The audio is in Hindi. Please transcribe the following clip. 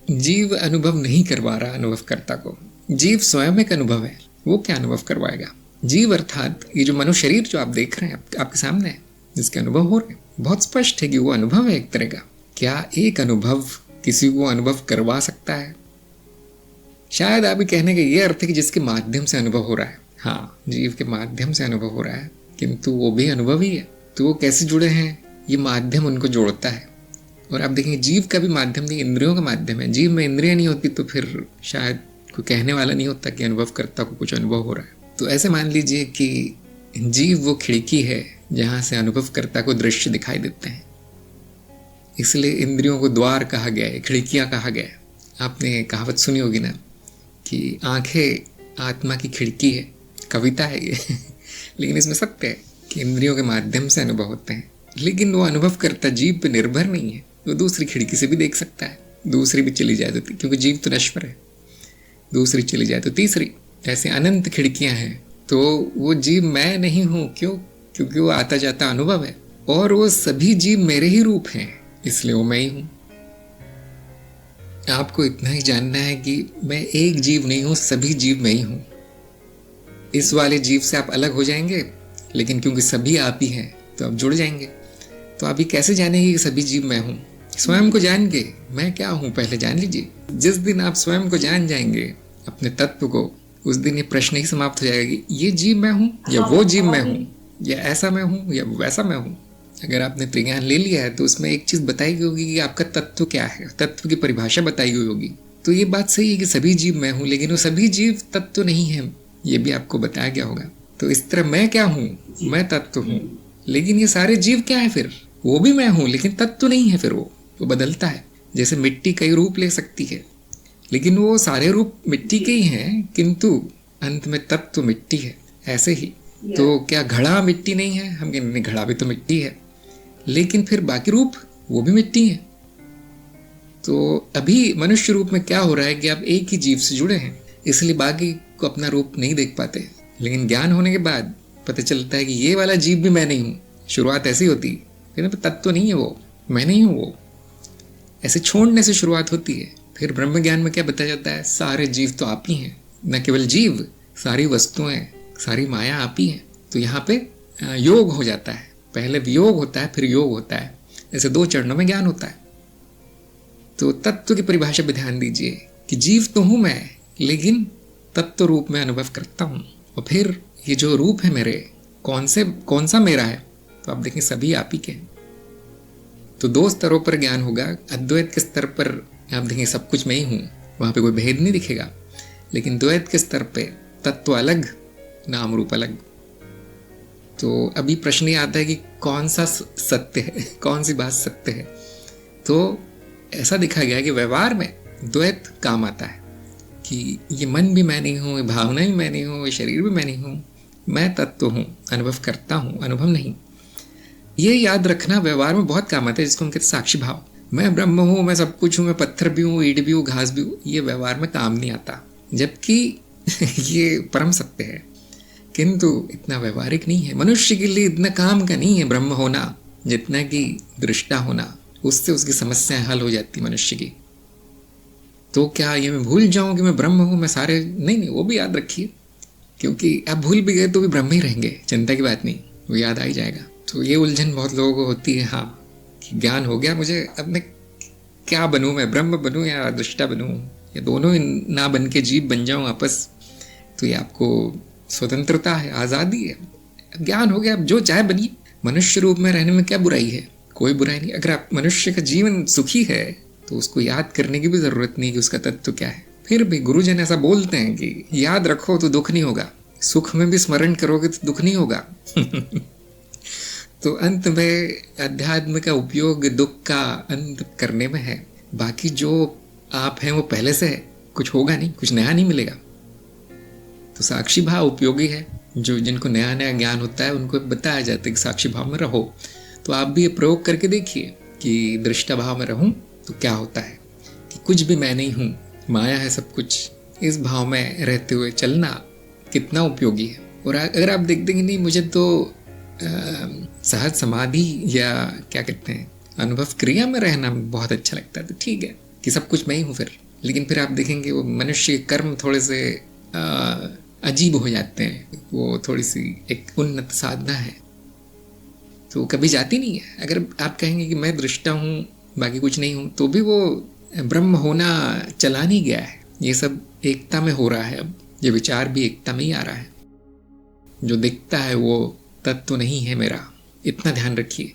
जीव अनुभव नहीं करवा रहा अनुभवकर्ता को। जीव स्वयं एक अनुभव है, वो क्या अनुभव करवाएगा? जीव अर्थात ये जो मनुष्य शरीर जो आप देख रहे हैं आपके सामने है, जिसके अनुभव हो रहे हैं, बहुत स्पष्ट है कि वो अनुभव है एक तरह का। क्या एक अनुभव किसी को अनुभव करवा सकता है? शायद आप कहने का ये अर्थ है कि जिसके माध्यम से अनुभव हो रहा है। हाँ, जीव के माध्यम से अनुभव हो रहा है, किंतु वो भी अनुभव ही है। तो वो कैसे जुड़े हैं? ये माध्यम उनको जोड़ता है। और आप देखेंगे जीव का भी माध्यम नहीं, इंद्रियों का माध्यम है। जीव में इंद्रियां नहीं होती तो फिर शायद कोई कहने वाला नहीं होता कि अनुभवकर्ता को कुछ अनुभव हो रहा है। तो ऐसे मान लीजिए कि जीव वो खिड़की है जहां से अनुभवकर्ता को दृश्य दिखाई देते हैं। इसलिए इंद्रियों को द्वार कहा गया है, खिड़कियां कहा गया है। आपने कहावत सुनी होगी ना कि आंखें आत्मा की खिड़की है। कविता है ये लेकिन इसमें सत्य है कि इंद्रियों के माध्यम से अनुभव होते हैं, लेकिन वो अनुभव करता जीव पे निर्भर नहीं है। वो दूसरी खिड़की से भी देख सकता है, दूसरी भी चली जाए तो, क्योंकि जीव तो नश्वर है, दूसरी चली जाए तो तीसरी। ऐसे अनंत खिड़कियां हैं। तो वो जीव मैं नहीं हूं, क्यों? क्योंकि वो आता जाता अनुभव है, और वो सभी जीव मेरे ही रूप हैं, इसलिए वो मैं ही हूं। आपको इतना ही जानना है कि मैं एक जीव नहीं हूं, सभी जीव मैं ही हूं। इस वाले जीव से आप अलग हो जाएंगे, लेकिन क्योंकि सभी आप ही हैं तो आप जुड़ जाएंगे। तो अभी कैसे जानेंगे कि सभी जीव मैं हूं? स्वयं को जान के मैं क्या हूं पहले जान लीजिए। जिस दिन आप स्वयं को जान जाएंगे, अपने तत्व को, उस दिन ये प्रश्न ही समाप्त हो जाएगा कि ये जीव मैं हूं या वो जीव मैं हूं, या ऐसा मैं हूं या वैसा मैं हूं। अगर आपने त्रिज्ञान ले लिया है तो उसमें एक चीज बताई गई होगी कि आपका तत्व क्या है, तत्व की परिभाषा बताई गई होगी। तो ये बात सही है कि सभी जीव मैं हूं, लेकिन वो सभी जीव तत्व नहीं है, ये भी आपको बताया गया होगा। तो इस तरह मैं क्या हूं? मैं तत्व हूं, लेकिन ये सारे जीव क्या है फिर? वो भी मैं हूं, लेकिन तत्व नहीं है। फिर वो बदलता है। जैसे मिट्टी कई रूप ले सकती है, लेकिन वो सारे रूप मिट्टी के ही हैं, किंतु अंत में तत्व मिट्टी है। ऐसे ही तो क्या घड़ा मिट्टी नहीं है? हम कहते हैं घड़ा भी तो मिट्टी है, लेकिन फिर बाकी रूप वो भी मिट्टी है। तो अभी मनुष्य रूप में क्या हो रहा है कि आप एक ही जीव से जुड़े हैं, इसलिए बाकी को अपना रूप नहीं देख पाते। लेकिन ज्ञान होने के बाद पता चलता है कि ये वाला जीव भी मैं नहीं हूं। शुरुआत ऐसी होती है, तत्व नहीं है वो, मैं नहीं हूं वो। ऐसे छोड़ने से शुरुआत होती है। फिर ब्रह्म ज्ञान में क्या बताया जाता है? सारे जीव तो आप ही हैं, न केवल जीव, सारी वस्तुएं, सारी माया आप ही हैं। तो यहाँ पे योग हो जाता है। पहले वियोग होता है, फिर योग होता है। ऐसे 2 चरणों में ज्ञान होता है। तो तत्व की परिभाषा पे ध्यान दीजिए कि जीव तो हूं मैं, लेकिन तत्व रूप में अनुभव करता हूं। और फिर ये जो रूप है मेरे, कौन सा मेरा है? तो आप देखें सभी आप ही के हैं। तो 2 स्तरों पर ज्ञान होगा। अद्वैत के स्तर पर आप देखेंगे सब कुछ मैं ही हूं, वहां पे कोई भेद नहीं दिखेगा। लेकिन द्वैत के स्तर पे तत्व अलग, नाम रूप अलग। तो अभी प्रश्न ये आता है कि कौन सा सत्य है, कौन सी बात सत्य है? तो ऐसा दिखा गया है कि व्यवहार में द्वैत काम आता है कि ये मन भी मैं नहीं हूं, ये भावना भी मैं नहीं हूं, ये शरीर भी मैं नहीं हूं, मैं तत्व हूं, अनुभव करता हूं, अनुभव नहीं। ये याद रखना व्यवहार में बहुत काम आता है, जिसको हम कहते हैं साक्षी भाव। मैं ब्रह्म हूं, मैं सब कुछ हूं, मैं पत्थर भी हूं, ईंट भी हूं, घास भी हूं। ये व्यवहार में काम नहीं आता, जबकि ये परम सत्य है, किंतु इतना व्यवहारिक नहीं है। मनुष्य के लिए इतना काम का नहीं है ब्रह्म होना, जितना कि दृष्टा होना। उससे उसकी समस्याएं हल हो जाती मनुष्य की। तो क्या ये मैं भूल जाऊं कि मैं ब्रह्म हूं, मैं सारे नहीं, वो भी याद रखिए, क्योंकि आप भूल भी गए तो भी ब्रह्म ही रहेंगे, चिंता की बात नहीं, वो याद आ ही जाएगा। तो ये उलझन बहुत लोगों को होती है। हाँ, कि ज्ञान हो गया मुझे, अब मैं क्या बनूं? मैं ब्रह्म बनूं या दृष्टा बनूं, या दोनों ना बन के जीव बन जाऊं आपस? तो ये आपको स्वतंत्रता है, आज़ादी है। ज्ञान हो गया, अब जो चाहे बनिए। मनुष्य रूप में रहने में क्या बुराई है? कोई बुराई नहीं। अगर आप मनुष्य का जीवन सुखी है तो उसको याद करने की भी जरूरत नहीं कि उसका तत्व क्या है। फिर भी गुरुजन ऐसा बोलते हैं कि याद रखो तो दुख नहीं होगा, सुख में भी स्मरण करोगे तो दुख नहीं होगा। तो अंत में अध्यात्म का उपयोग दुख का अंत करने में है। बाकी जो आप हैं वो पहले से है, कुछ होगा नहीं, कुछ नया नहीं मिलेगा। तो साक्षी भाव उपयोगी है। जो जिनको नया नया ज्ञान होता है उनको बताया जाता है कि साक्षी भाव में रहो। तो आप भी ये प्रयोग करके देखिए कि दृष्टा भाव में रहूं तो क्या होता है, कि कुछ भी मैं नहीं हूं, माया है सब कुछ। इस भाव में रहते हुए चलना कितना उपयोगी है। और अगर आप देख देंगे नहीं मुझे तो सहज समाधि या क्या कहते हैं अनुभव क्रिया में रहना बहुत अच्छा लगता है, तो ठीक है, कि सब कुछ मैं ही हूँ फिर। लेकिन फिर आप देखेंगे वो मनुष्य के कर्म थोड़े से अजीब हो जाते हैं, वो थोड़ी सी एक उन्नत साधना है, तो कभी जाती नहीं है। अगर आप कहेंगे कि मैं दृष्टा हूँ बाकी कुछ नहीं हूँ, तो भी वो ब्रह्म होना चला नहीं गया है। ये सब एकता में हो रहा है। अब ये विचार भी एकता में ही आ रहा है। जो दिखता है वो तत्व नहीं है मेरा, इतना ध्यान रखिए।